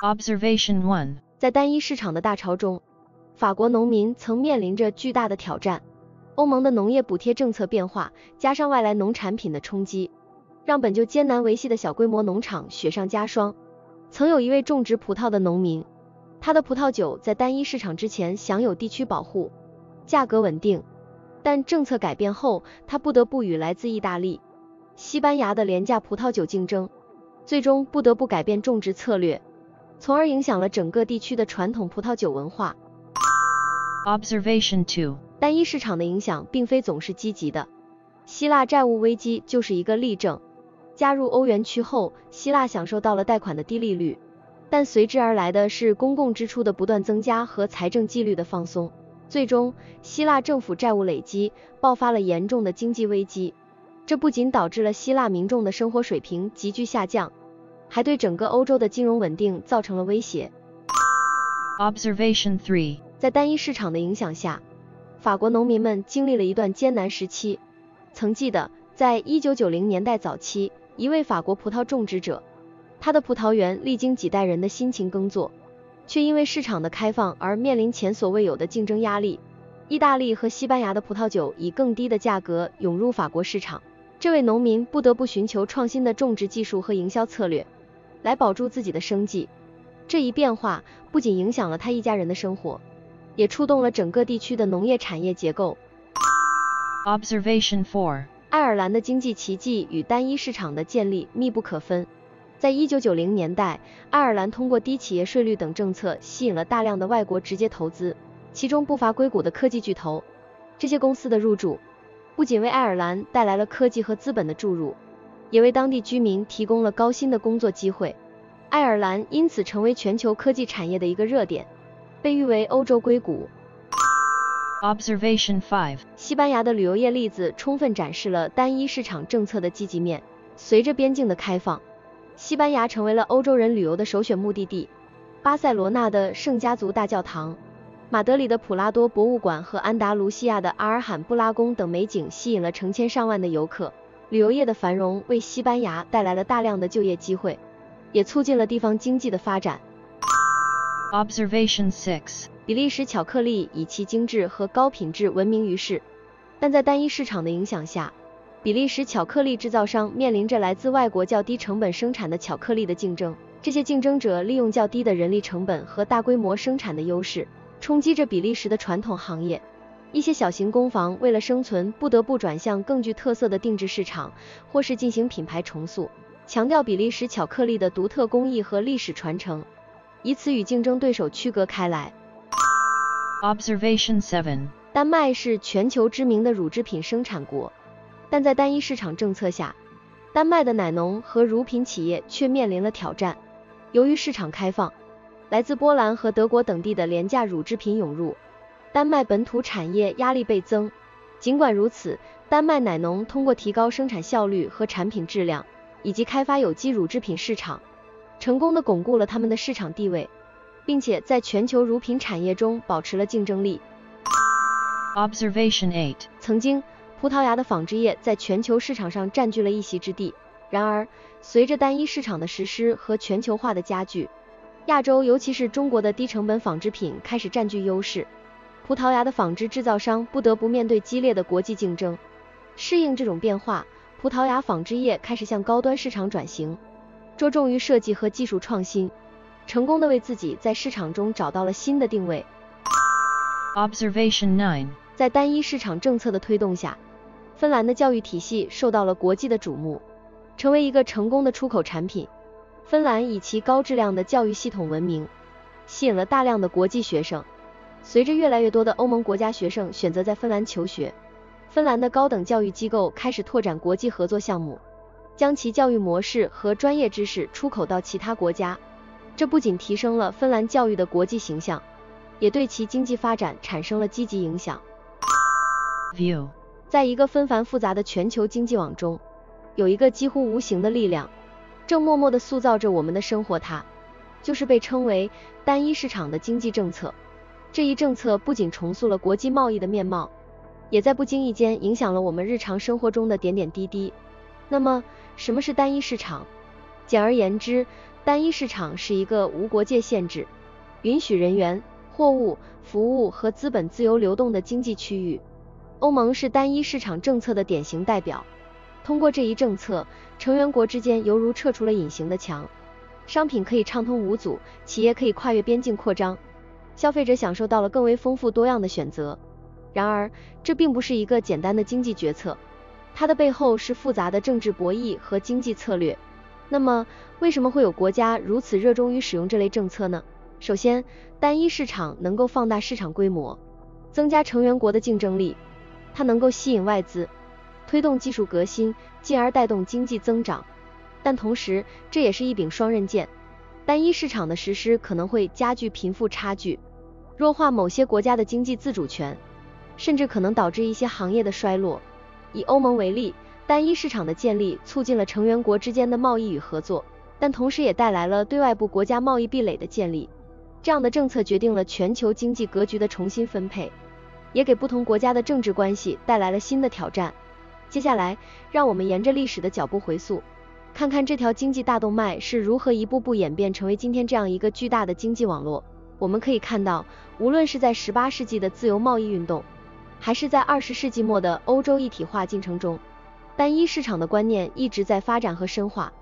Observation 1. 在单一市场的大潮中，法国农民曾面临着巨大的挑战。欧盟的农业补贴政策变化，加上外来农产品的冲击，让本就艰难维系的小规模农场雪上加霜。曾有一位种植葡萄的农民，他的葡萄酒在单一市场之前享有地区保护，价格稳定，但政策改变后，他不得不与来自意大利、西班牙的廉价葡萄酒竞争，最终不得不改变种植策略，从而影响了整个地区的传统葡萄酒文化。Observation 2. 单一市场的影响并非总是积极的，希腊债务危机就是一个例证。加入欧元区后，希腊享受到了贷款的低利率，但随之而来的是公共支出的不断增加和财政纪律的放松，最终希腊政府债务累积，爆发了严重的经济危机。这不仅导致了希腊民众的生活水平急剧下降，还对整个欧洲的金融稳定造成了威胁。Observation 3. 在单一市场的影响下，法国农民们经历了一段艰难时期。曾记得，在1990年代早期，一位法国葡萄种植者，他的葡萄园历经几代人的辛勤耕作，却因为市场的开放而面临前所未有的竞争压力。意大利和西班牙的葡萄酒以更低的价格涌入法国市场，这位农民不得不寻求创新的种植技术和营销策略，来保住自己的生计。这一变化不仅影响了他一家人的生活，也触动了整个地区的农业产业结构。Observation 4. 爱尔兰的经济奇迹与单一市场的建立密不可分。在1990年代，爱尔兰通过低企业税率等政策吸引了大量的外国直接投资，其中不乏硅谷的科技巨头。这些公司的入驻，不仅为爱尔兰带来了科技和资本的注入，也为当地居民提供了高薪的工作机会。爱尔兰因此成为全球科技产业的一个热点，被誉为欧洲硅谷。Observation 5. 西班牙的旅游业例子充分展示了单一市场政策的积极面。随着边境的开放，西班牙成为了欧洲人旅游的首选目的地。巴塞罗那的圣家族大教堂、马德里的普拉多博物馆和安达卢西亚的阿尔罕布拉宫等美景吸引了成千上万的游客。旅游业的繁荣为西班牙带来了大量的就业机会，也促进了地方经济的发展。Observation 6. 比利时巧克力以其精致和高品质闻名于世，但在单一市场的影响下，比利时巧克力制造商面临着来自外国较低成本生产的巧克力的竞争。这些竞争者利用较低的人力成本和大规模生产的优势，冲击着比利时的传统行业。一些小型工坊为了生存，不得不转向更具特色的定制市场，或是进行品牌重塑，强调比利时巧克力的独特工艺和历史传承，以此与竞争对手区隔开来。Observation 7. 丹麦是全球知名的乳制品生产国，但在单一市场政策下，丹麦的奶农和乳品企业却面临了挑战。由于市场开放，来自波兰和德国等地的廉价乳制品涌入，丹麦本土产业压力倍增。尽管如此，丹麦奶农通过提高生产效率和产品质量，以及开发有机乳制品市场，成功地巩固了他们的市场地位，并且在全球乳品产业中保持了竞争力。Observation 8. 曾经，葡萄牙的纺织业在全球市场上占据了一席之地。然而，随着单一市场的实施和全球化的加剧，亚洲尤其是中国的低成本纺织品开始占据优势。葡萄牙的纺织制造商不得不面对激烈的国际竞争。适应这种变化，葡萄牙纺织业开始向高端市场转型，着重于设计和技术创新，成功地为自己在市场中找到了新的定位。Observation 9. 在单一市场政策的推动下，芬兰的教育体系受到了国际的瞩目，成为一个成功的出口产品。芬兰以其高质量的教育系统闻名，吸引了大量的国际学生。随着越来越多的欧盟国家学生选择在芬兰求学，芬兰的高等教育机构开始拓展国际合作项目，将其教育模式和专业知识出口到其他国家。这不仅提升了芬兰教育的国际形象，也对其经济发展产生了积极影响。View. 在一个纷繁复杂的全球经济网中，有一个几乎无形的力量，正默默地塑造着我们的生活，它就是被称为单一市场的经济政策。这一政策不仅重塑了国际贸易的面貌，也在不经意间影响了我们日常生活中的点点滴滴。那么，什么是单一市场？简而言之，单一市场是一个无国界限制，允许人员、货物、服务和资本自由流动的经济区域。欧盟是单一市场政策的典型代表。通过这一政策，成员国之间犹如撤出了隐形的墙，商品可以畅通无阻，企业可以跨越边境扩张，消费者享受到了更为丰富多样的选择。然而，这并不是一个简单的经济决策，它的背后是复杂的政治博弈和经济策略。那么，为什么会有国家如此热衷于使用这类政策呢？首先，单一市场能够放大市场规模，增加成员国的竞争力，它能够吸引外资，推动技术革新，进而带动经济增长。但同时，这也是一柄双刃剑。单一市场的实施可能会加剧贫富差距，弱化某些国家的经济自主权，甚至可能导致一些行业的衰落。以欧盟为例，单一市场的建立促进了成员国之间的贸易与合作，但同时也带来了对外部国家贸易壁垒的建立。这样的政策决定了全球经济格局的重新分配，也给不同国家的政治关系带来了新的挑战。接下来，让我们沿着历史的脚步回溯，看看这条经济大动脉是如何一步步演变成为今天这样一个巨大的经济网络。我们可以看到，无论是在18世纪的自由贸易运动，还是在20世纪末的欧洲一体化进程中，单一市场的观念一直在发展和深化。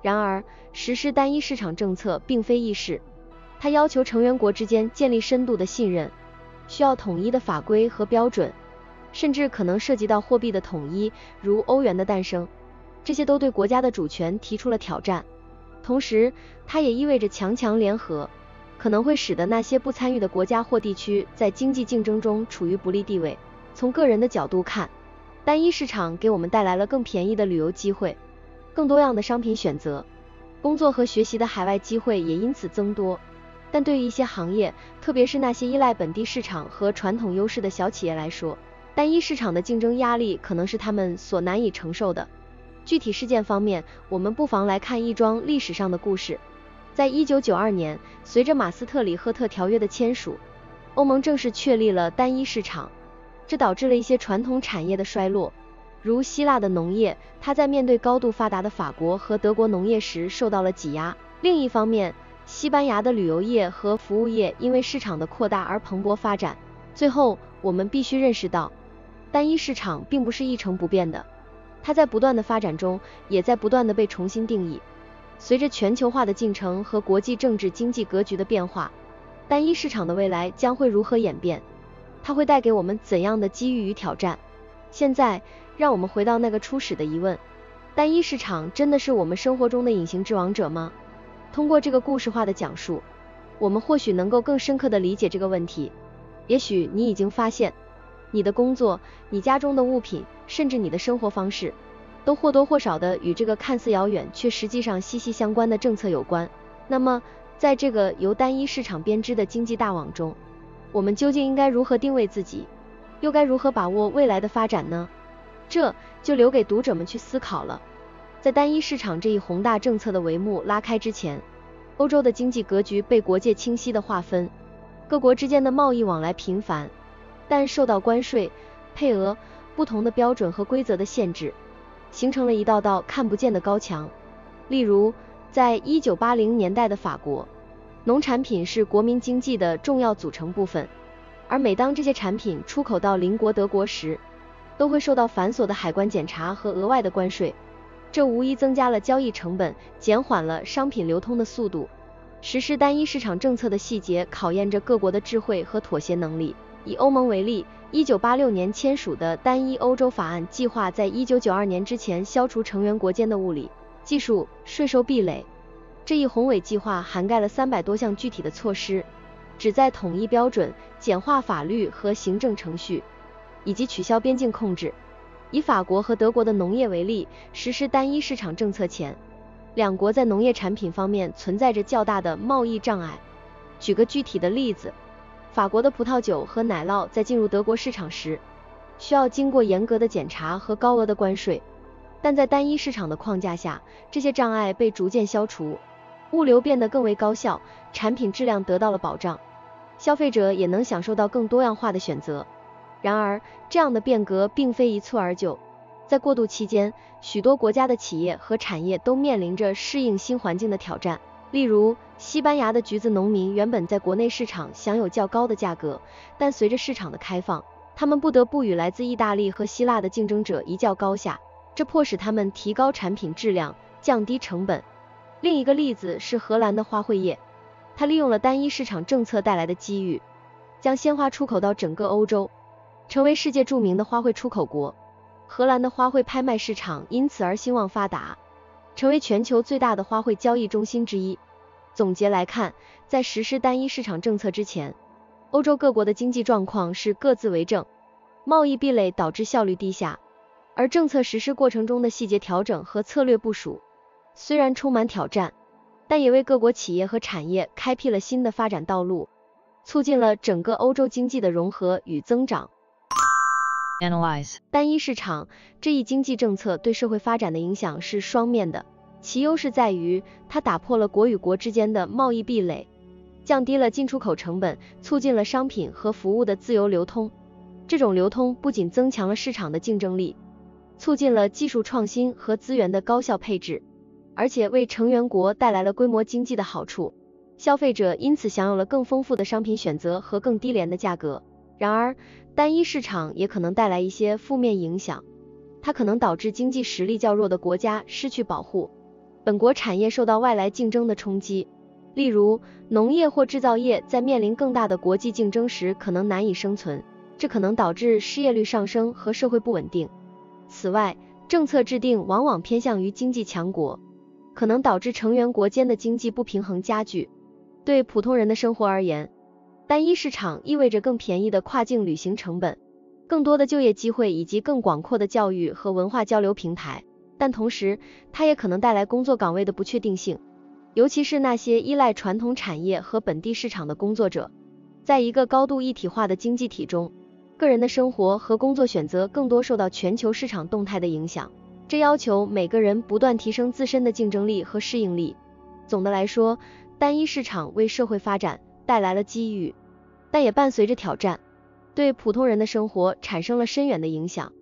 然而，实施单一市场政策并非易事，它要求成员国之间建立深度的信任，需要统一的法规和标准，甚至可能涉及到货币的统一，如欧元的诞生。这些都对国家的主权提出了挑战。同时，它也意味着强强联合，可能会使得那些不参与的国家或地区在经济竞争中处于不利地位。从个人的角度看，单一市场给我们带来了更便宜的旅游机会，更多样的商品选择，工作和学习的海外机会也因此增多。但对于一些行业，特别是那些依赖本地市场和传统优势的小企业来说，单一市场的竞争压力可能是他们所难以承受的。具体事件方面，我们不妨来看一桩历史上的故事。在1992年，随着马斯特里赫特条约的签署，欧盟正式确立了单一市场，这导致了一些传统产业的衰落，如希腊的农业，它在面对高度发达的法国和德国农业时受到了挤压。另一方面，西班牙的旅游业和服务业因为市场的扩大而蓬勃发展。最后，我们必须认识到，单一市场并不是一成不变的，它在不断的发展中，也在不断的被重新定义。随着全球化的进程和国际政治经济格局的变化，单一市场的未来将会如何演变？它会带给我们怎样的机遇与挑战？现在，让我们回到那个初始的疑问：单一市场真的是我们生活中的隐形制王者吗？通过这个故事化的讲述，我们或许能够更深刻地理解这个问题。也许你已经发现，你的工作、你家中的物品，甚至你的生活方式，都或多或少的与这个看似遥远却实际上息息相关的政策有关。那么，在这个由单一市场编织的经济大网中，我们究竟应该如何定位自己，又该如何把握未来的发展呢？这就留给读者们去思考了。在单一市场这一宏大政策的帷幕拉开之前，欧洲的经济格局被国界清晰的划分，各国之间的贸易往来频繁，但受到关税、配额、不同的标准和规则的限制，形成了一道道看不见的高墙。例如，在1980年代的法国，农产品是国民经济的重要组成部分，而每当这些产品出口到邻国德国时，都会受到繁琐的海关检查和额外的关税，这无疑增加了交易成本，减缓了商品流通的速度。实施单一市场政策的细节考验着各国的智慧和妥协能力。以欧盟为例，1986年签署的单一欧洲法案计划在1992年之前消除成员国间的物理、技术、税收壁垒。这一宏伟计划涵盖了300多项具体的措施，旨在统一标准、简化法律和行政程序，以及取消边境控制。以法国和德国的农业为例，实施单一市场政策前，两国在农业产品方面存在着较大的贸易障碍。举个具体的例子，法国的葡萄酒和奶酪在进入德国市场时，需要经过严格的检查和高额的关税，但在单一市场的框架下，这些障碍被逐渐消除，物流变得更为高效，产品质量得到了保障，消费者也能享受到更多样化的选择。然而，这样的变革并非一蹴而就。在过渡期间，许多国家的企业和产业都面临着适应新环境的挑战。例如，西班牙的橘子农民原本在国内市场享有较高的价格，但随着市场的开放，他们不得不与来自意大利和希腊的竞争者一较高下，这迫使他们提高产品质量，降低成本。另一个例子是荷兰的花卉业，它利用了单一市场政策带来的机遇，将鲜花出口到整个欧洲，成为世界著名的花卉出口国。荷兰的花卉拍卖市场因此而兴旺发达，成为全球最大的花卉交易中心之一。总结来看，在实施单一市场政策之前，欧洲各国的经济状况是各自为政，贸易壁垒导致效率低下，而政策实施过程中的细节调整和策略部署，虽然充满挑战，但也为各国企业和产业开辟了新的发展道路，促进了整个欧洲经济的融合与增长。Analyze. 单一市场这一经济政策对社会发展的影响是双面的，其优势在于它打破了国与国之间的贸易壁垒，降低了进出口成本，促进了商品和服务的自由流通。这种流通不仅增强了市场的竞争力，促进了技术创新和资源的高效配置，而且为成员国带来了规模经济的好处，消费者因此享有了更丰富的商品选择和更低廉的价格。然而，单一市场也可能带来一些负面影响，它可能导致经济实力较弱的国家失去保护，本国产业受到外来竞争的冲击，例如农业或制造业在面临更大的国际竞争时可能难以生存，这可能导致失业率上升和社会不稳定。此外，政策制定往往偏向于经济强国，可能导致成员国间的经济不平衡加剧。对普通人的生活而言，单一市场意味着更便宜的跨境旅行成本，更多的就业机会以及更广阔的教育和文化交流平台，但同时它也可能带来工作岗位的不确定性，尤其是那些依赖传统产业和本地市场的工作者。在一个高度一体化的经济体中，个人的生活和工作选择更多受到全球市场动态的影响，这要求每个人不断提升自身的竞争力和适应力。总的来说，单一市场为社会发展带来了机遇，但也伴随着挑战，对普通人的生活产生了深远的影响。